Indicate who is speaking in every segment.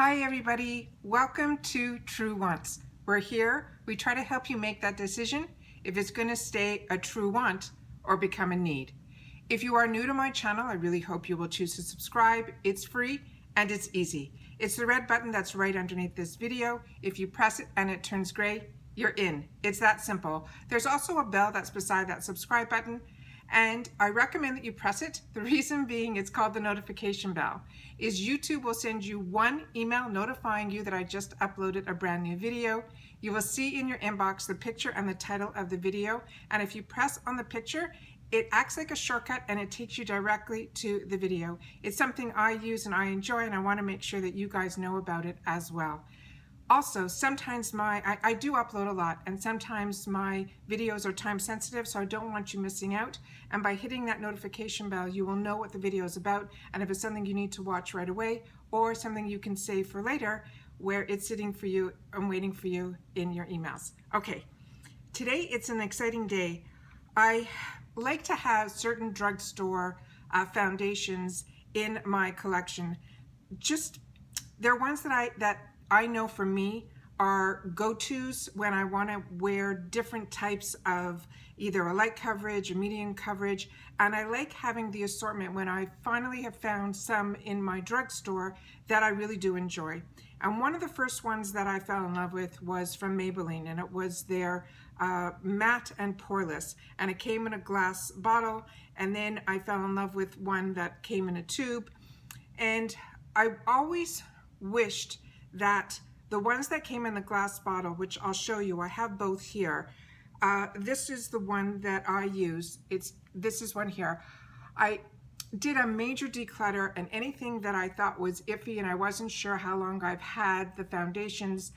Speaker 1: Hi everybody, welcome to True Wants. We're here, we try to help you make that decision if it's going to stay a true want or become a need. If you are new to my channel, I really hope you will choose to subscribe. It's free and it's easy. It's the red button that's right underneath this video. If you press it and it turns gray, you're in. It's that simple. There's also a bell that's beside that subscribe button, and I recommend that you press it. The reason being, it's called the notification bell, is YouTube will send you one email notifying you that I just uploaded a brand new video. You will see in your inbox the picture and the title of the video, and if you press on the picture, it acts like a shortcut and it takes you directly to the video. It's something I use and I enjoy, and I want to make sure that you guys know about it as well. Also, sometimes I do upload a lot, and sometimes my videos are time sensitive, so I don't want you missing out. And by hitting that notification bell, you will know what the video is about, and if it's something you need to watch right away or something you can save for later, where it's sitting for you and waiting for you in your emails. Okay, today it's an exciting day. I like to have certain drugstore foundations in my collection. They're ones that I know for me are go-tos when I want to wear different types of either a light coverage or medium coverage, and I like having the assortment when I finally have found some in my drugstore that I really do enjoy. And one of the first ones that I fell in love with was from Maybelline, and it was their matte and poreless, and it came in a glass bottle, and then I fell in love with one that came in a tube. And I always wished that the ones that came in the glass bottle, which I'll show you, I have both here. This is the one that I use. This is one here. I did a major declutter, and anything that I thought was iffy and I wasn't sure how long I've had the foundations,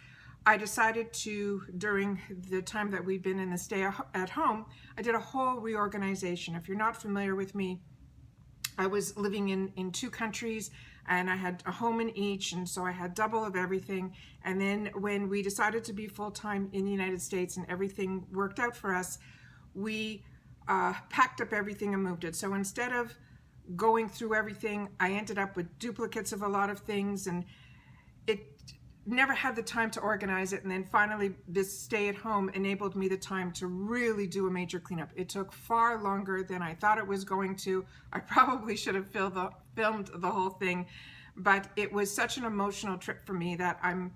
Speaker 1: I decided to, during the time that we've been in the stay at home, I did a whole reorganization. If you're not familiar with me, I was living in two countries, and I had a home in each, and so I had double of everything. And then when we decided to be full-time in the United States and everything worked out for us, we packed up everything and moved it. So instead of going through everything, I ended up with duplicates of a lot of things, and it never had the time to organize it. And then finally this stay at home enabled me the time to really do a major cleanup. It took far longer than I thought it was going to. I probably should have filmed the whole thing, but it was such an emotional trip for me that I'm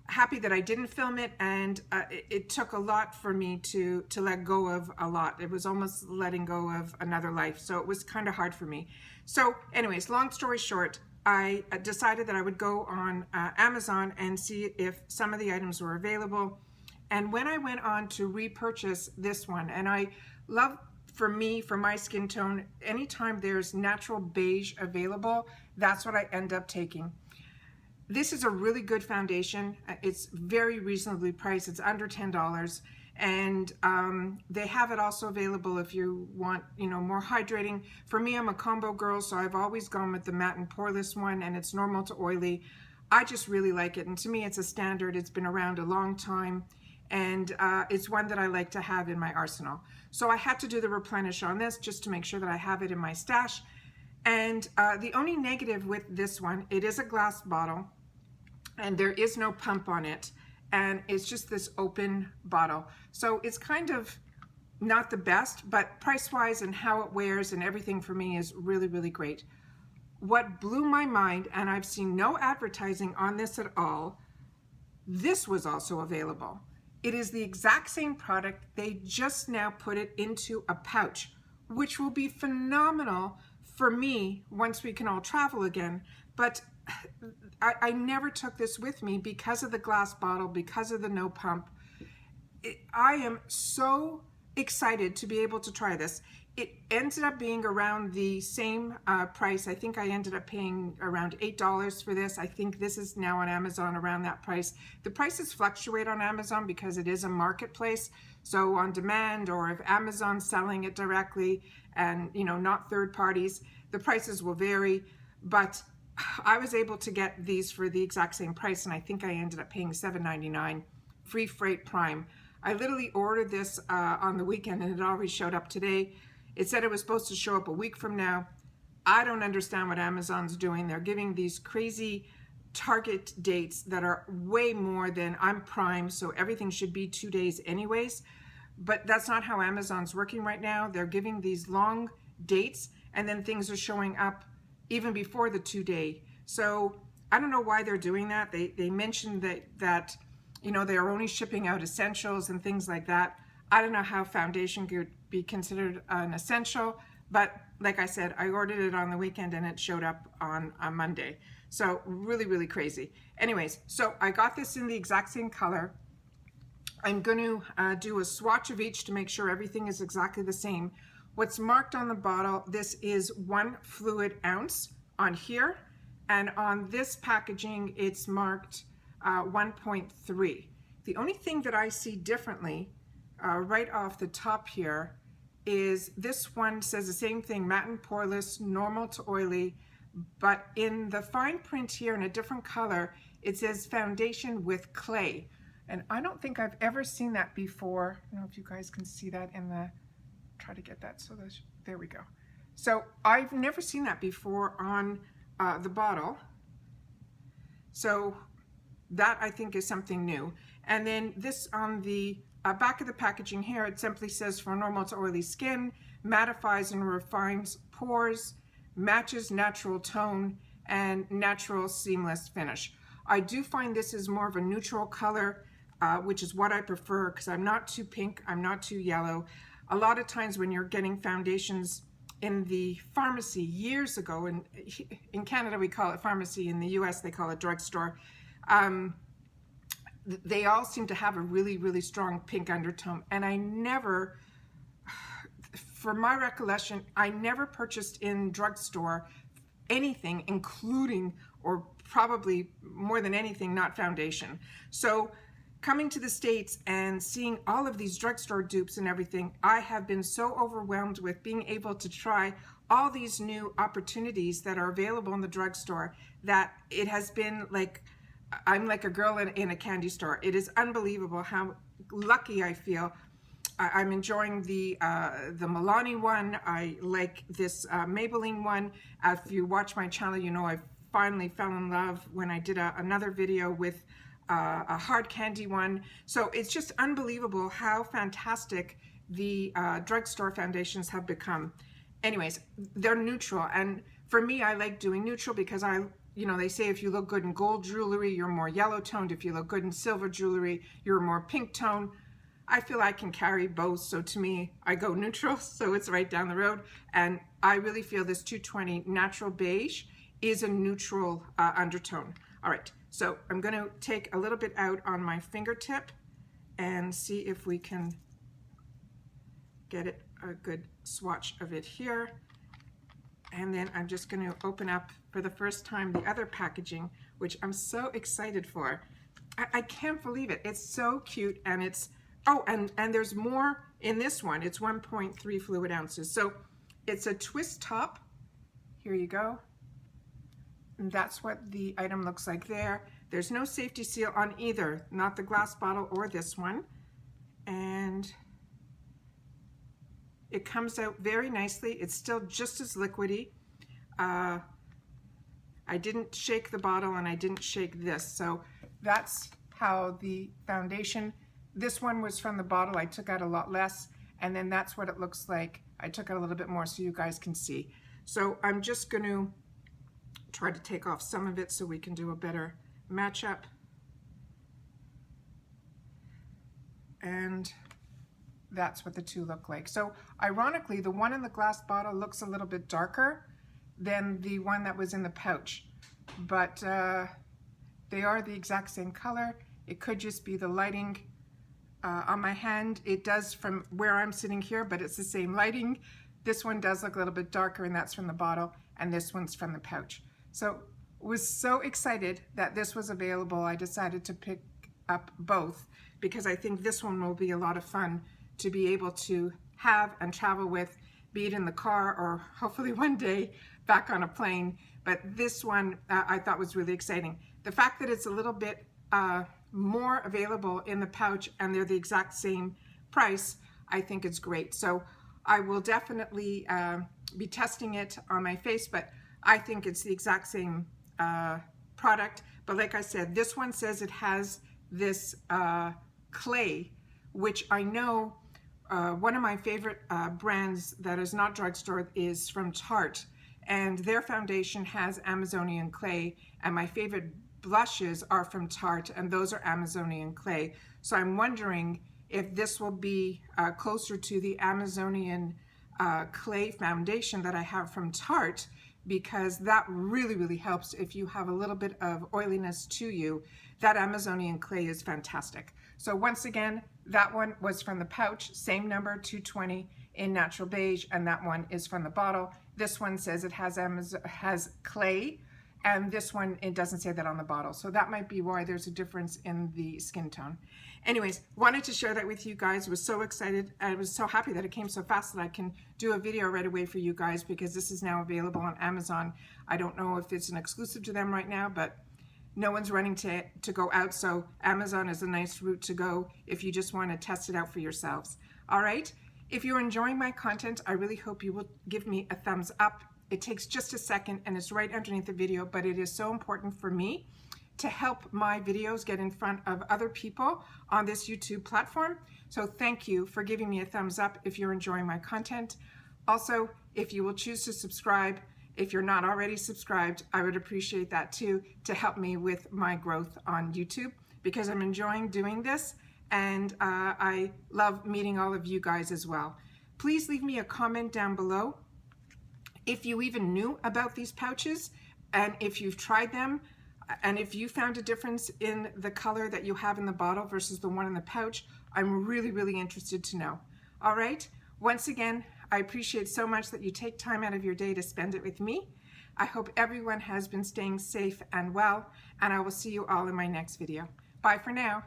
Speaker 1: happy that I didn't film it. And it took a lot for me to let go of a lot. It was almost letting go of another life, so it was kind of hard for me. So anyways, long story short, I decided that I would go on Amazon and see if some of the items were available. And when I went on to repurchase this one, and I love, for me, for my skin tone, anytime there's natural beige available, that's what I end up taking. This is a really good foundation. It's very reasonably priced. It's under $10. And they have it also available if you want, more hydrating. For me, I'm a combo girl, so I've always gone with the matte and poreless one, and it's normal to oily. I just really like it, and to me it's a standard. It's been around a long time, and it's one that I like to have in my arsenal. So I had to do the replenish on this just to make sure that I have it in my stash. And the only negative with this one, it is a glass bottle, and there is no pump on it. And it's just this open bottle. So it's kind of not the best, but price-wise and how it wears and everything for me is really, really great. What blew my mind, and I've seen no advertising on this at all, this was also available. It is the exact same product. They just now put it into a pouch, which will be phenomenal for me once we can all travel again. But I never took this with me because of the glass bottle, because of the no pump. I am so excited to be able to try this. It ended up being around the same price. I think I ended up paying around $8 for this. I think this is now on Amazon around that price. The prices fluctuate on Amazon because it is a marketplace. So on demand, or if Amazon's selling it directly and not third parties, the prices will vary. But I was able to get these for the exact same price, and I think I ended up paying $7.99, free freight prime. I literally ordered this on the weekend, and it already showed up today. It said it was supposed to show up a week from now. I don't understand what Amazon's doing. They're giving these crazy Target dates that are way more than I'm Prime, so everything should be 2 days anyways. But that's not how Amazon's working right now. They're giving these long dates, and then things are showing up even before the 2 day. So I don't know why they're doing that. They mentioned that you know, they're only shipping out essentials and things like that. I don't know how foundation could be considered an essential, but like I said, I ordered it on the weekend and it showed up on a Monday. So really, really crazy. Anyways, so I got this in the exact same color. I'm going to do a swatch of each to make sure everything is exactly the same. What's marked on the bottle, this is 1 fluid ounce on here, and on this packaging it's marked 1.3. The only thing that I see differently right off the top here is this one says the same thing, matte and poreless, normal to oily, but in the fine print here in a different color, it says foundation with clay. And I don't think I've ever seen that before. I don't know if you guys can see that in the, try to get that, so there we go. So I've never seen that before on the bottle. So that I think is something new. And then this on the back of the packaging here, it simply says for normal to oily skin, mattifies and refines pores, matches natural tone, and natural seamless finish. I do find this is more of a neutral color, which is what I prefer because I'm not too pink, I'm not too yellow. A lot of times when you're getting foundations in the pharmacy years ago, and in Canada we call it pharmacy, in the US they call it drugstore, they all seem to have a really, really strong pink undertone. And I never, for my recollection, I never purchased in drugstore anything, including, or probably more than anything, not foundation. So coming to the States and seeing all of these drugstore dupes and everything, I have been so overwhelmed with being able to try all these new opportunities that are available in the drugstore that it has been like, I'm like a girl in a candy store. It is unbelievable how lucky I feel. I'm enjoying the Milani one. I like this Maybelline one. If you watch my channel, you know I finally fell in love when I did another video with a hard candy one. So it's just unbelievable how fantastic the drugstore foundations have become. Anyways, they're neutral, and for me, I like doing neutral because you know, they say if you look good in gold jewelry, you're more yellow toned. If you look good in silver jewelry, you're more pink toned. I feel I can carry both, so to me, I go neutral, so it's right down the road. And I really feel this 220 Natural Beige is a neutral undertone. All right, so I'm gonna take a little bit out on my fingertip and see if we can get it a good swatch of it here. And then I'm just going to open up for the first time the other packaging, which I'm so excited for. I can't believe it. It's so cute, and it's, oh, and there's more in this one. It's 1.3 fluid ounces. So it's a twist top. Here you go. And that's what the item looks like there. There's no safety seal on either, not the glass bottle or this one. And it comes out very nicely. It's still just as liquidy. I didn't shake the bottle and I didn't shake this. So that's how the foundation, this one was from the bottle. I took out a lot less, and then that's what it looks like. I took out a little bit more so you guys can see. So I'm just going to try to take off some of it so we can do a better matchup. And that's what the two look like. So ironically, the one in the glass bottle looks a little bit darker than the one that was in the pouch, but they are the exact same color. It could just be the lighting on my hand. It does from where I'm sitting here, but it's the same lighting. This one does look a little bit darker, and that's from the bottle, and this one's from the pouch. So was so excited that this was available. I decided to pick up both because I think this one will be a lot of fun to be able to have and travel with, be it in the car or hopefully one day back on a plane. But this one I thought was really exciting. The fact that it's a little bit more available in the pouch and they're the exact same price, I think it's great. So I will definitely be testing it on my face, but I think it's the exact same product, but like I said, this one says it has this clay, which I know one of my favorite brands that is not Drugstore is from Tarte, and their foundation has Amazonian clay, and my favorite blushes are from Tarte, and those are Amazonian clay. So I'm wondering if this will be closer to the Amazonian clay foundation that I have from Tarte, because that really helps if you have a little bit of oiliness to you. That Amazonian clay is fantastic. So once again, that one was from the pouch, same number, 220 in natural beige, and that one is from the bottle. This one says it has clay, and this one, it doesn't say that on the bottle. So that might be why there's a difference in the skin tone. Anyways, wanted to share that with you guys. Was so excited. I was so happy that it came so fast that I can do a video right away for you guys, because this is now available on Amazon. I don't know if it's an exclusive to them right now, but no one's running to go out. So Amazon is a nice route to go if you just want to test it out for yourselves. All right. If you're enjoying my content, I really hope you will give me a thumbs up. It takes just a second and it's right underneath the video, but it is so important for me to help my videos get in front of other people on this YouTube platform. So thank you for giving me a thumbs up if you're enjoying my content. Also, if you will choose to subscribe, if you're not already subscribed, I would appreciate that too, to help me with my growth on YouTube, because I'm enjoying doing this, and I love meeting all of you guys as well. Please leave me a comment down below if you even knew about these pouches, and if you've tried them, and if you found a difference in the color that you have in the bottle versus the one in the pouch. I'm really interested to know. All right, once again, I appreciate so much that you take time out of your day to spend it with me. I hope everyone has been staying safe and well, and I will see you all in my next video. Bye for now.